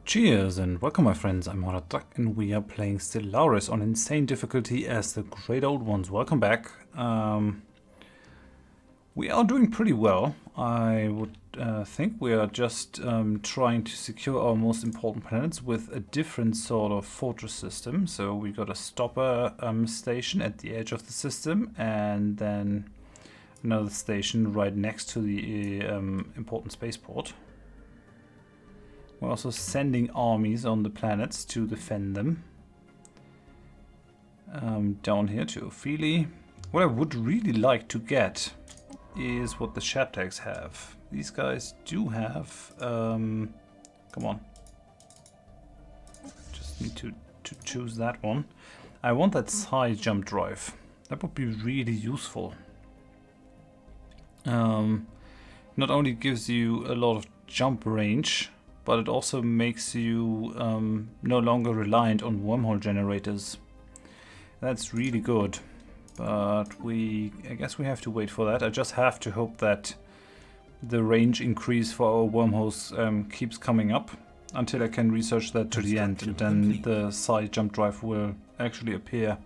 Cheers and welcome my friends, I'm Horath and we are playing Stellaris on insane difficulty as the great old ones. Welcome back. We are doing pretty well. I would think we are just trying to secure our most important planets with a different sort of fortress system. So we got a stopper station at the edge of the system and then another station right next to the important spaceport. We're also sending armies on the planets to defend them. Down here to Ophelia. What I would really like to get is what the Shabtaks have. These guys do have... come on. Just need to choose that one. I want that side jump drive. That would be really useful. Not only gives you a lot of jump range, but it also makes you no longer reliant on wormhole generators. That's really good. But I guess we have to wait for that. I just have to hope that the range increase for our wormholes keeps coming up until I can research that to the end, and then the side jump drive will actually appear.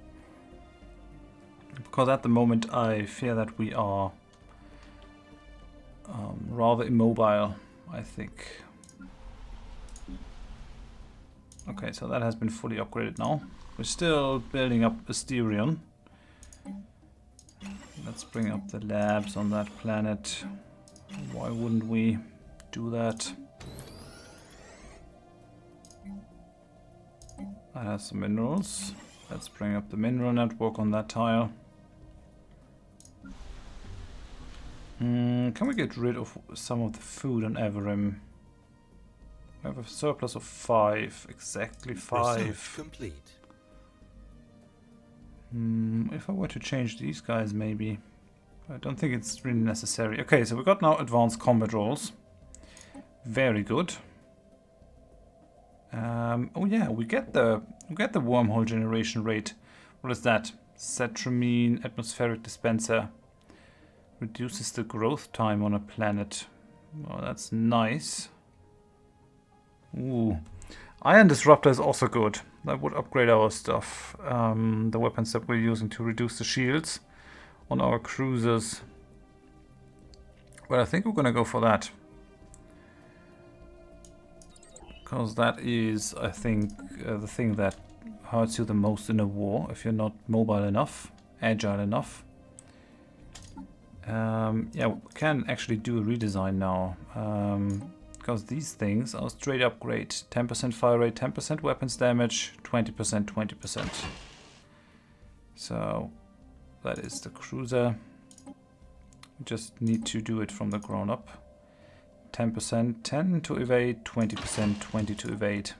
Because at the moment I fear that we are rather immobile, I think. Okay, so that has been fully upgraded now. We're still building up Asterion. Let's bring up the labs on that planet. Why wouldn't we do that? That has some minerals. Let's bring up the mineral network on that tile. Can we get rid of some of the food on Everim? We have a surplus of 5, exactly 5. Complete. If I were to change these guys, maybe. I don't think it's really necessary. Okay, so we got now advanced combat rolls. Very good. Oh yeah, we get the wormhole generation rate. What is that? Cetramine atmospheric dispenser. Reduces the growth time on a planet. Oh, that's nice. Ooh. Iron Disruptor is also good. That would upgrade our stuff. The weapons that we're using to reduce the shields on our cruisers. But I think we're gonna go for that. Because that is, I think, the thing that hurts you the most in a war, if you're not mobile enough, agile enough. Yeah, we can actually do a redesign now. Because these things are straight upgrade. 10% fire rate, 10% weapons damage, 20%, 20%. So that is the cruiser. We just need to do it from the ground up. 10%, 10 to evade, 20%, 20 to evade.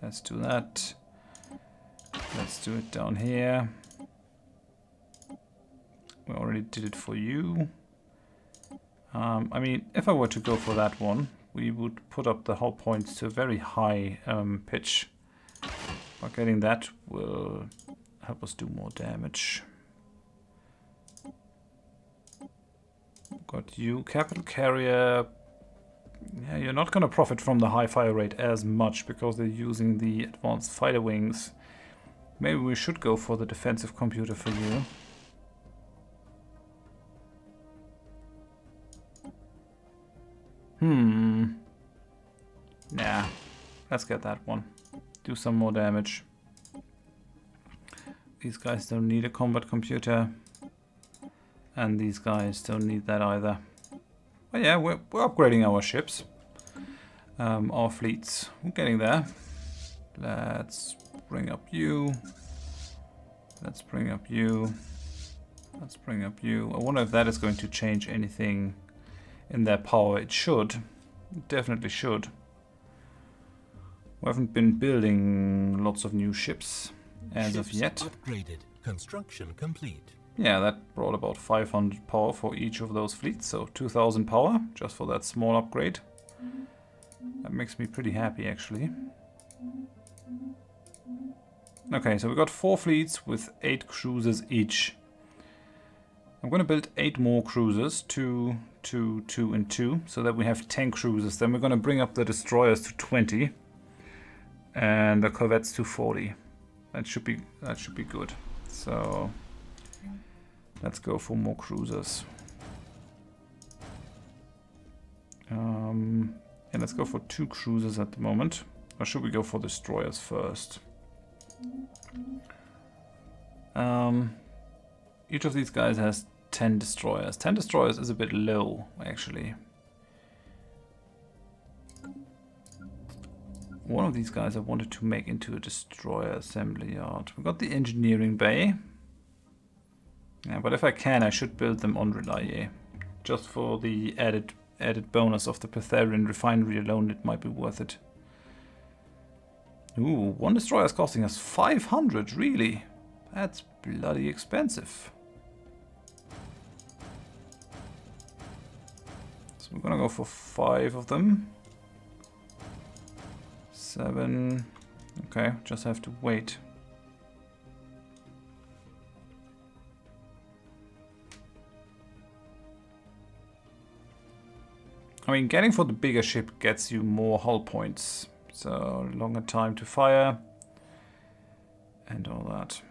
Let's do that. Let's do it down here. We already did it for you. I mean, if I were to go for that one, we would put up the hull points to a very high pitch. But getting that will help us do more damage. Got you, capital carrier. Yeah, you're not going to profit from the high fire rate as much because they're using the advanced fighter wings. Maybe we should go for the defensive computer for you. Nah, let's get that one. Do some more damage. These guys don't need a combat computer. And these guys don't need that either. But yeah, we're upgrading our ships. Our fleets. We're getting there. Let's bring up you. Let's bring up you. Let's bring up you. I wonder if that is going to change anything in their power. It should. It definitely should. We haven't been building lots of new ships as of yet. Upgraded. Construction complete. Yeah, that brought about 500 power for each of those fleets, so 2000 power just for that small upgrade. That makes me pretty happy, actually. Okay, so we got 4 fleets with 8 cruisers each. I'm going to build 8 more cruisers, 2, 2, 2, and 2, so that we have 10 cruisers. Then we're going to bring up the destroyers to 20. And the corvette's 240. That should be good. So let's go for more cruisers. Yeah, let's go for 2 cruisers at the moment. Or should we go for destroyers first? Each of these guys has 10 destroyers. 10 destroyers is a bit low, actually. One of these guys I wanted to make into a destroyer assembly yard. We got the engineering bay. Yeah, but if I can, I should build them on R'lyeh. Just for the added bonus of the Pytharian refinery alone, it might be worth it. Ooh, 1 destroyer is costing us 500, really? That's bloody expensive. So we're gonna go for 5 of them. 7. Okay, just have to wait. I mean, getting for the bigger ship gets you more hull points. So, longer time to fire. And all that.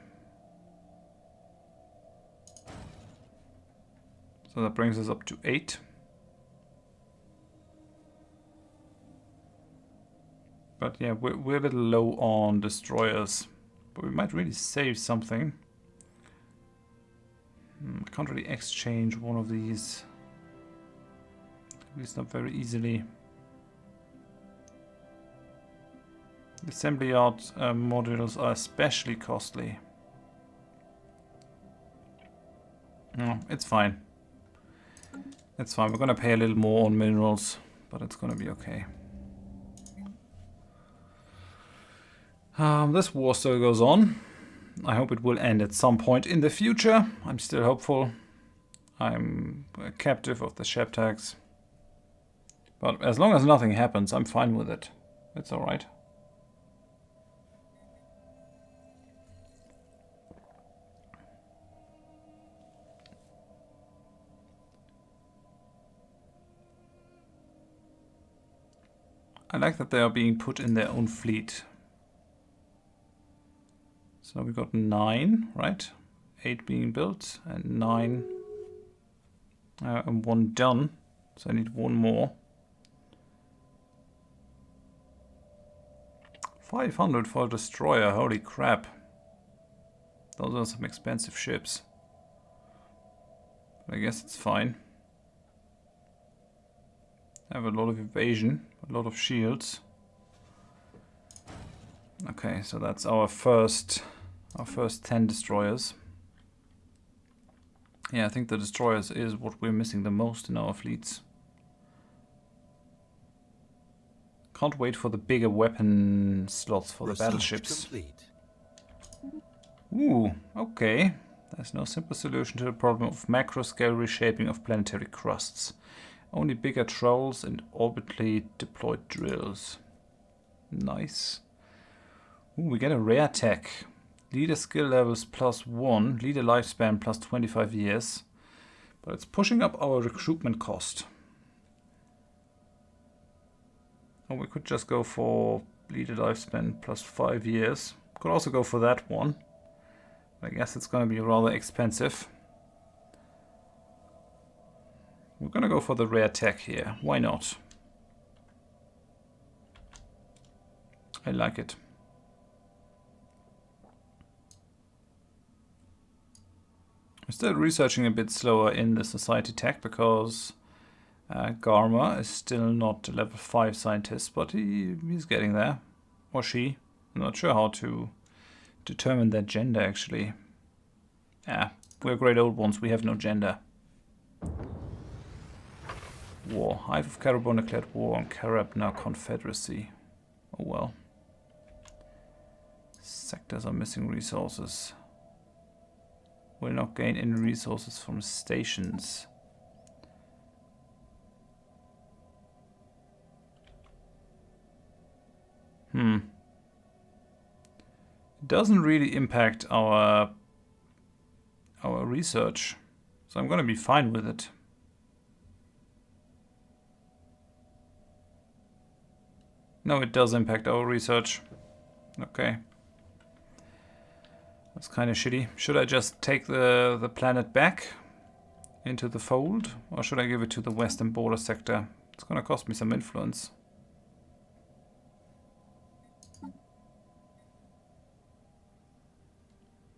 So that brings us up to 8. But yeah, we're a little low on destroyers. But we might really save something. I can't really exchange one of these. At least not very easily. The assembly yard modules are especially costly. No, it's fine. It's fine. We're gonna pay a little more on minerals, but it's gonna be okay. This war still goes on. I hope it will end at some point in the future. I'm still hopeful. I'm a captive of the Shabtaks. But as long as nothing happens, I'm fine with it. It's alright. I like that they are being put in their own fleet. So we got 9, right? 8 being built and 9 and 1 done. So I need 1 more. 500 for a destroyer, holy crap. Those are some expensive ships. But I guess it's fine. I have a lot of evasion, a lot of shields. Okay, so that's our first 10 destroyers. Yeah, I think the destroyers is what we're missing the most in our fleets. Can't wait for the bigger weapon slots for the battleships. Complete. Ooh, okay. There's no simple solution to the problem of macro-scale reshaping of planetary crusts. Only bigger trolls and orbitally deployed drills. Nice. Ooh, we get a rare tech. Leader skill levels +1, leader lifespan plus 25 years. But it's pushing up our recruitment cost. Or we could just go for leader lifespan plus 5 years. Could also go for that one. I guess it's going to be rather expensive. We're going to go for the rare tech here. Why not? I like it. I'm still researching a bit slower in the society tech because Garma is still not a level 5 scientist, but he's getting there. Or she. I'm not sure how to determine their gender actually. Yeah, we're great old ones, we have no gender. War. Hive of Carabon declared war on Carab, now Confederacy. Oh well. Sectors are missing resources. Will not gain any resources from stations. It doesn't really impact our research, so I'm gonna be fine with it. No, it does impact our research. Okay. That's kind of shitty. Should I just take the planet back into the fold? Or should I give it to the western border sector? It's gonna cost me some influence.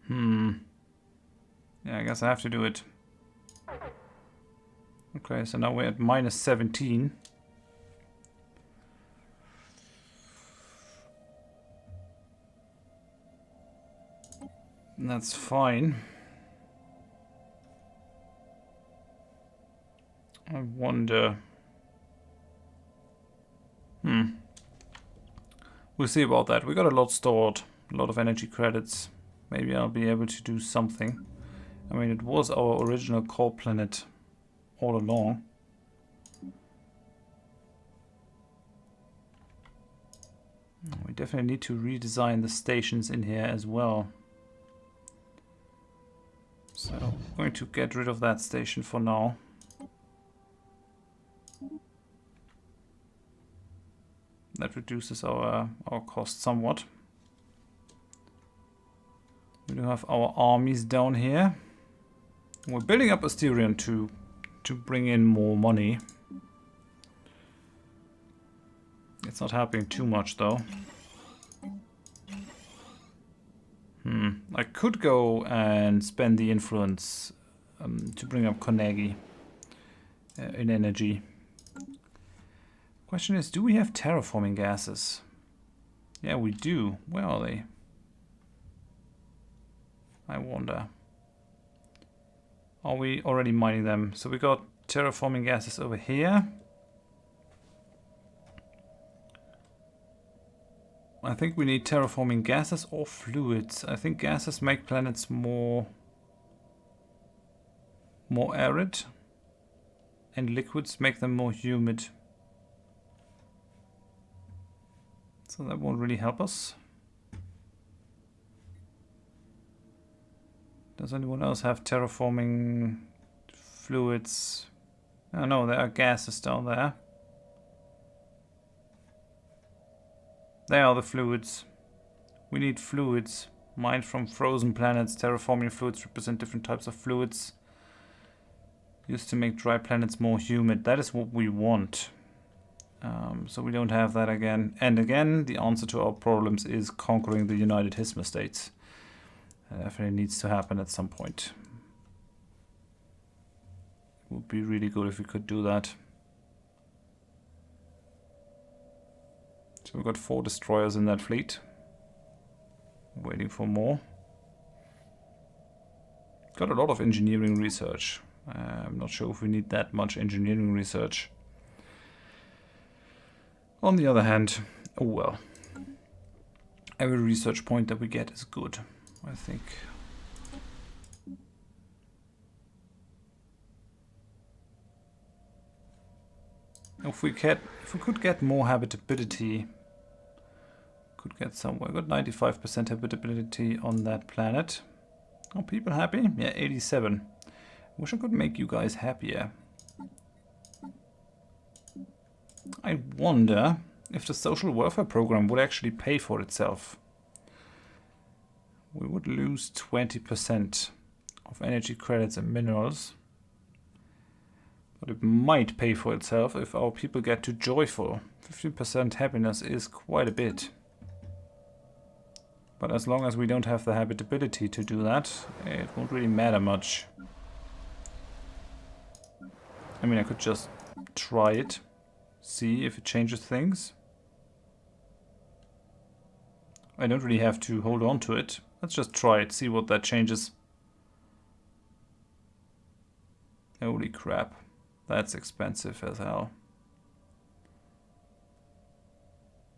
Yeah, I guess I have to do it. Okay, so now we're at minus 17. And that's fine. I wonder... We'll see about that. We got a lot stored. A lot of energy credits. Maybe I'll be able to do something. I mean, it was our original core planet all along. We definitely need to redesign the stations in here as well. So I'm going to get rid of that station for now. That reduces our cost somewhat. We do have our armies down here. We're building up Asterion to bring in more money. It's not helping too much though. I could go and spend the influence to bring up Konagi in energy. Question is, do we have terraforming gases? Yeah, we do. Where are they? I wonder. Are we already mining them? So we got terraforming gases over here. I think we need terraforming gases or fluids. I think gases make planets more arid, and liquids make them more humid. So that won't really help us. Does anyone else have terraforming fluids? Oh no, there are gases down there. They are the fluids. We need fluids. Mined from frozen planets. Terraforming fluids represent different types of fluids used to make dry planets more humid. That is what we want. So we don't have that again. And again, the answer to our problems is conquering the United Hisma States. That definitely needs to happen at some point. It would be really good if we could do that. So we've got 4 destroyers in that fleet. Waiting for more. Got a lot of engineering research. I'm not sure if we need that much engineering research. On the other hand, oh well. Every research point that we get is good, I think. If we could get more habitability, could get somewhere. Got 95% habitability on that planet. Are people happy? Yeah, 87. Wish I could make you guys happier. I wonder if the social welfare program would actually pay for itself. We would lose 20% of energy credits and minerals. But it might pay for itself if our people get to joyful. 15% happiness is quite a bit. But as long as we don't have the habitability to do that, it won't really matter much. I mean, I could just try it. See if it changes things. I don't really have to hold on to it. Let's just try it, see what that changes. Holy crap. That's expensive as hell.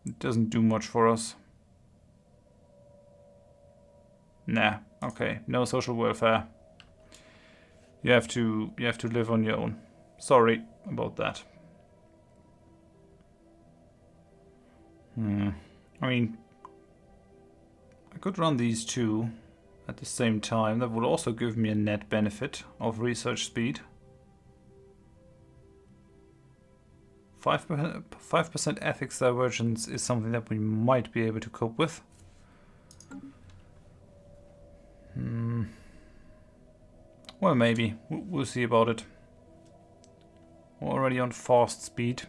It doesn't do much for us. Nah, okay. No social welfare. You have to live on your own. Sorry about that. I mean, I could run these two at the same time. That would also give me a net benefit of research speed. 5% ethics divergence is something that we might be able to cope with. Well, maybe. We'll see about it. We're already on fast speed.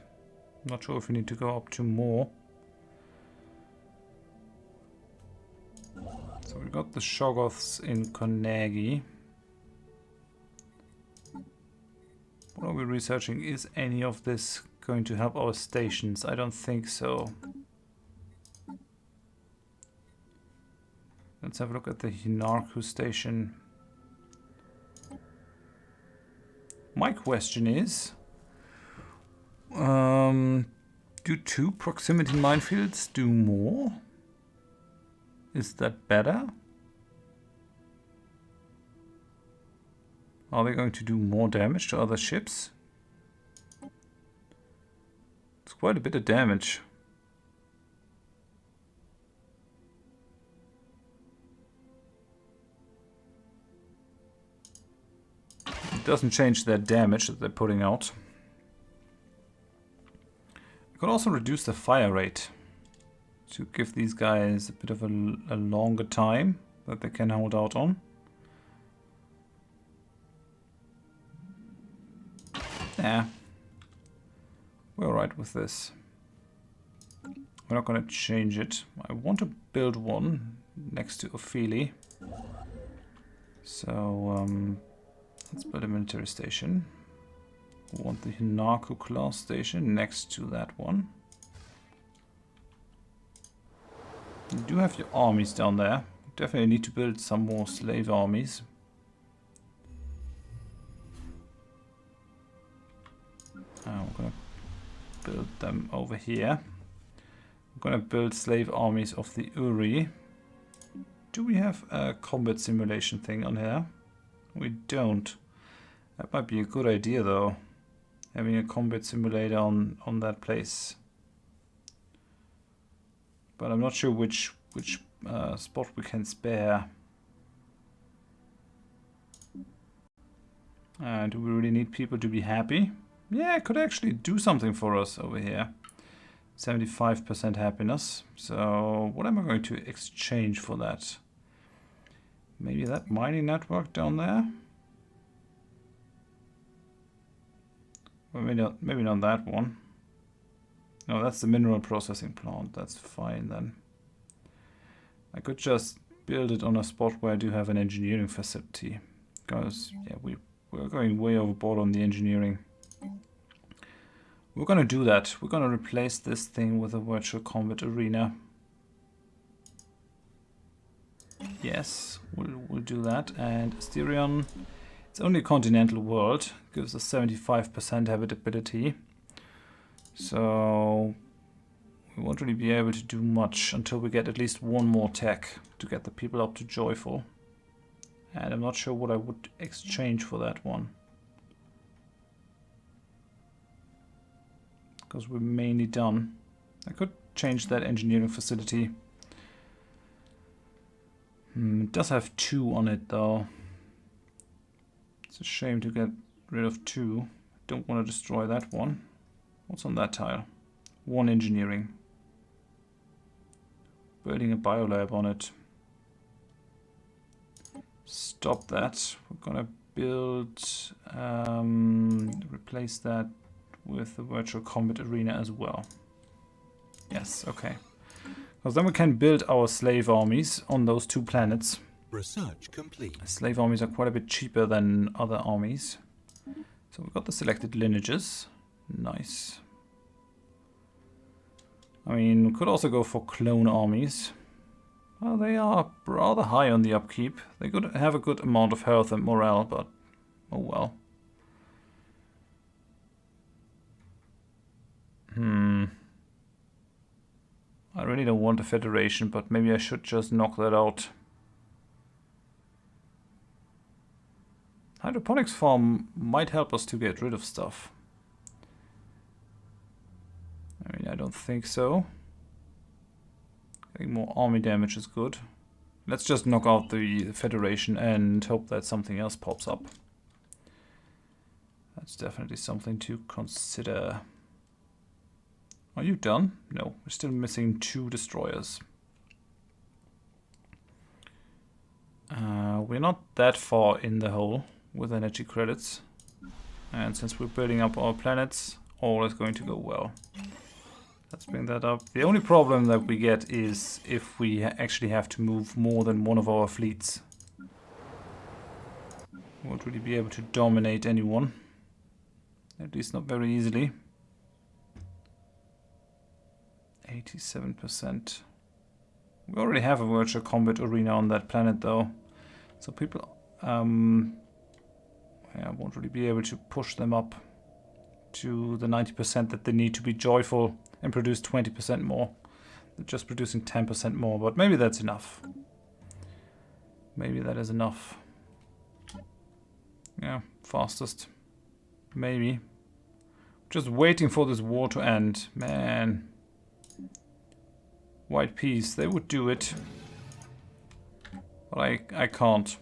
Not sure if we need to go up to more. So we got the Shoggoths in Konagi. What are we researching? Is any of this going to help our stations? I don't think so. Let's have a look at the Hinarku station. My question is, do 2 proximity minefields do more? Is that better? Are they going to do more damage to other ships? It's quite a bit of damage. It doesn't change their damage that they're putting out. I could also reduce the fire rate to give these guys a bit of a longer time that they can hold out on. Yeah, we're alright with this. We're not going to change it. I want to build one next to Ophelia. So let's build a military station. We want the Hinarku class station next to that one. You do have your armies down there. Definitely need to build some more slave armies. I'm gonna build them over here. I'm gonna build slave armies of the Uri. Do we have a combat simulation thing on here? We don't. That might be a good idea though. Having a combat simulator on that place. But I'm not sure which spot we can spare. Do we really need people to be happy? Yeah, it could actually do something for us over here. 75% happiness. So what am I going to exchange for that? Maybe that mining network down there? Well, maybe not that one. No, that's the mineral processing plant. That's fine then. I could just build it on a spot where I do have an engineering facility. Because, yeah, we're going way overboard on the engineering. We're going to do that. We're going to replace this thing with a virtual combat arena. Yes, we'll do that. And Asterion, it's only a continental world. Gives us 75% habitability. So we won't really be able to do much until we get at least one more tech to get the people up to joyful. And I'm not sure what I would exchange for that one. Because we're mainly done. I could change that engineering facility. It does have 2 on it though. It's a shame to get rid of 2. Don't want to destroy that one. What's on that tile? 1 engineering. Building a biolab on it. Stop that. We're gonna build, replace that with the virtual combat arena as well. Yes, okay. Because then we can build our slave armies on those 2 planets. Research complete. Slave armies are quite a bit cheaper than other armies. So we've got the selected lineages. Nice. I mean, we could also go for clone armies. Well, they are rather high on the upkeep. They could have a good amount of health and morale, but oh well. I really don't want a federation, but maybe I should just knock that out. Hydroponics farm might help us to get rid of stuff. I mean, I don't think so. Getting more army damage is good. Let's just knock out the Federation and hope that something else pops up. That's definitely something to consider. Are you done? No, we're still missing 2 destroyers. We're not that far in the hole with energy credits. And since we're building up our planets, all is going to go well. Let's bring that up. The only problem that we get is if we actually have to move more than one of our fleets. We won't really be able to dominate anyone. At least not very easily. 87%. We already have a virtual combat arena on that planet though. So people yeah, won't really be able to push them up to the 90% that they need to be joyful and produce 20% more. They're just producing 10% more, but maybe that's enough. Maybe that is enough. Yeah, fastest. Maybe. Just waiting for this war to end. Man. White peace, they would do it. But I can't.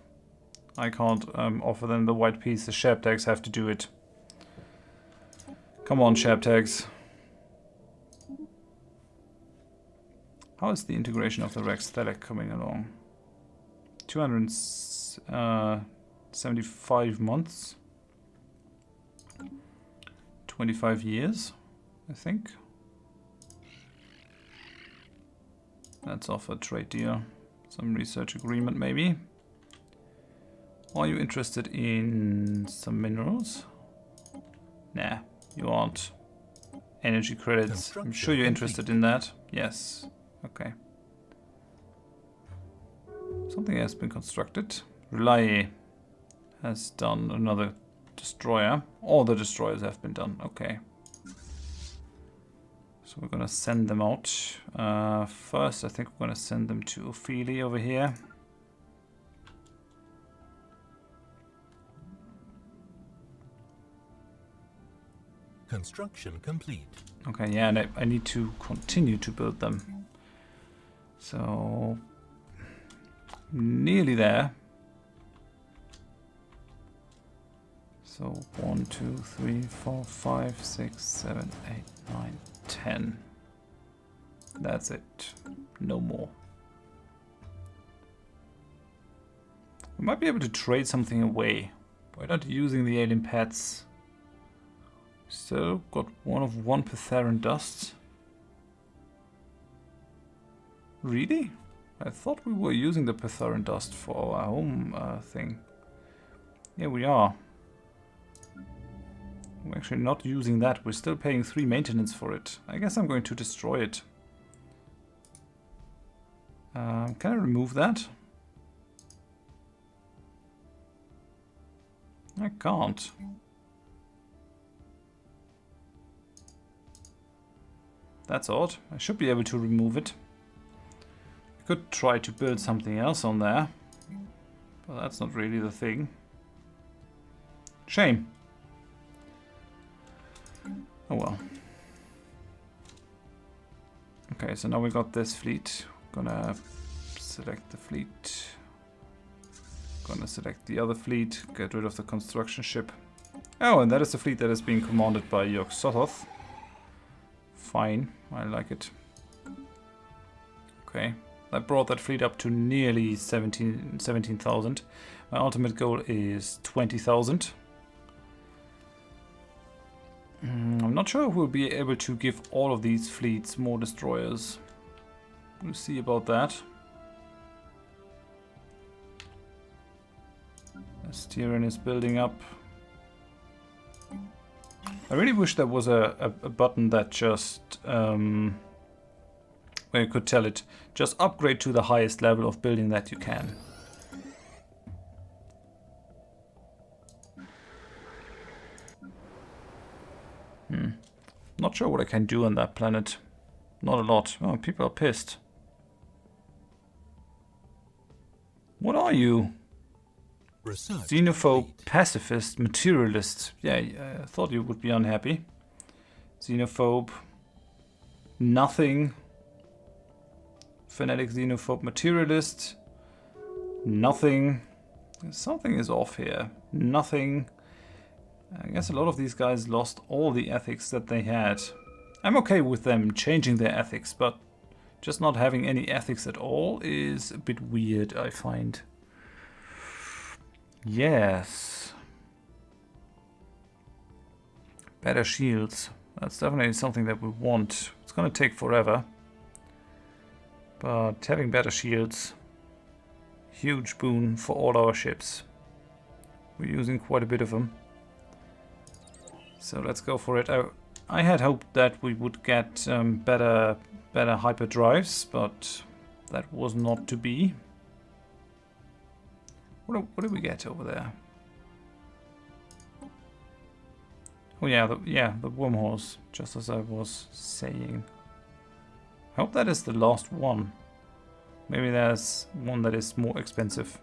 I can't offer them the white peace. The Shabtaks have to do it. Come on, Shabtaks. How is the integration of the Rex Thalek coming along? 275 months. 25 years, I think. Let's offer a trade deal. Some research agreement, maybe. Are you interested in some minerals? Nah, you aren't. Energy credits. I'm sure you're interested in that. Yes. Okay. Something has been constructed. R'lyeh has done another destroyer. All the destroyers have been done. Okay. So we're gonna send them out. First, I think we're gonna send them to Ophelia over here. Construction complete. Okay, yeah, and I need to continue to build them. So, nearly there. So 1, 2, 3, 4, 5, 6, 7, 8, 9, 10. That's it. No more. We might be able to trade something away. Why not using the alien pets? Still got one Ptharan dust. Really? I thought we were using the Ptharan dust for our home thing. Yeah, we are. We're actually not using that. We're still paying 3 maintenance for it. I guess I'm going to destroy it. Can I remove that? I can't. That's odd. I should be able to remove it. I could try to build something else on there. But that's not really the thing. Shame. Oh well. Okay, so now we got this fleet. Gonna select the fleet. Gonna select the other fleet. Get rid of the construction ship. Oh, and that is the fleet that is being commanded by Horath. Fine, I like it. Okay, that brought that fleet up to nearly 17,000. My ultimate goal is 20,000. I'm not sure if we'll be able to give all of these fleets more destroyers. We'll see about that. Styrian is building up. I really wish there was a button that just, where you could tell it, just upgrade to the highest level of building that you can. Not sure what I can do on that planet. Not a lot. Oh, people are pissed. What are you? Research Xenophobe, complete. pacifist, materialist. Yeah, I thought you would be unhappy. Xenophobe. Nothing. Fanatic, xenophobe, materialist. Nothing. Something is off here. Nothing. I guess a lot of these guys lost all the ethics that they had. I'm okay with them changing their ethics, but just not having any ethics at all is a bit weird, I find. Yes. Better shields. That's definitely something that we want. It's gonna take forever. But having better shields, huge boon for all our ships. We're using quite a bit of them. So let's go for it. I had hoped that we would get better hyperdrives, but that was not to be. What did we get over there? Oh yeah, the wormholes, just as I was saying. I hope that is the last one. Maybe there's one that is more expensive.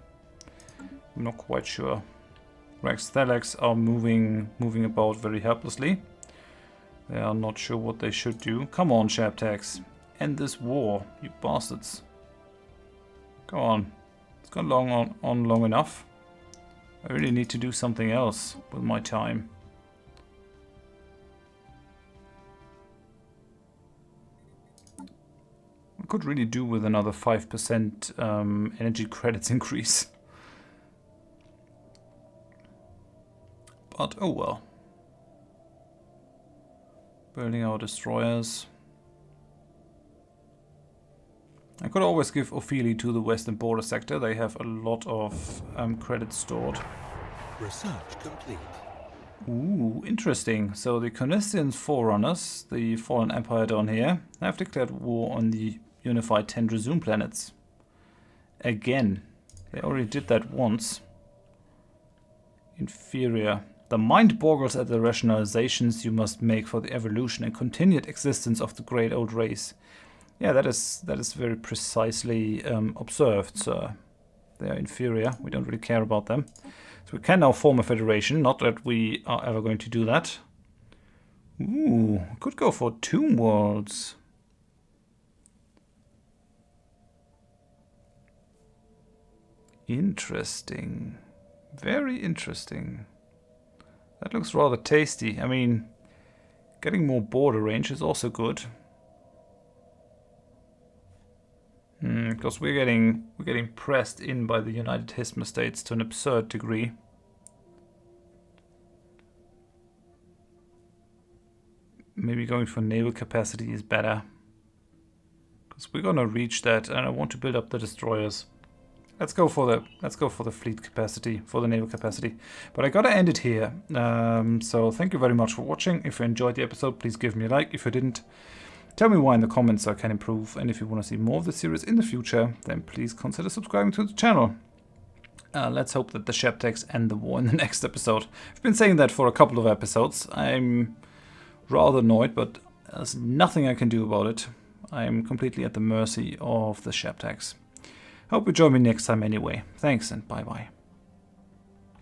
I'm not quite sure. Stellaris are moving about very helplessly. They are not sure what they should do. Come on, Shabtaks. End this war, you bastards. Go on. It's gone on long enough. I really need to do something else with my time. I could really do with another 5% energy credits increase. But oh well. Building our destroyers. I could always give Ophelia to the western border sector. They have a lot of credits stored. Research complete. Ooh, interesting. So the Conistians Forerunners, the fallen empire down here, have declared war on the unified 10 resume planets. Again. They already did that once. Inferior. The mind boggles at the rationalizations you must make for the evolution and continued existence of the great old race. Yeah, that is very precisely observed, sir. They are inferior. We don't really care about them. So we can now form a federation. Not that we are ever going to do that. Ooh, could go for Tomb Worlds. Interesting. Very interesting. That looks rather tasty. I mean, getting more border range is also good. Because we're getting pressed in by the United Hisma States to an absurd degree. Maybe going for naval capacity is better. Because we're gonna reach that, and I want to build up the destroyers. Let's go for the fleet capacity, for the naval capacity. But I gotta end it here. So thank you very much for watching. If you enjoyed the episode, please give me a like. If you didn't, tell me why in the comments so I can improve. And if you want to see more of the series in the future, then please consider subscribing to the channel. Let's hope that the Shabtaks end the war in the next episode. I've been saying that for a couple of episodes. I'm rather annoyed, but there's nothing I can do about it. I'm completely at the mercy of the Shabtaks. Hope you join me next time anyway. Thanks and bye-bye.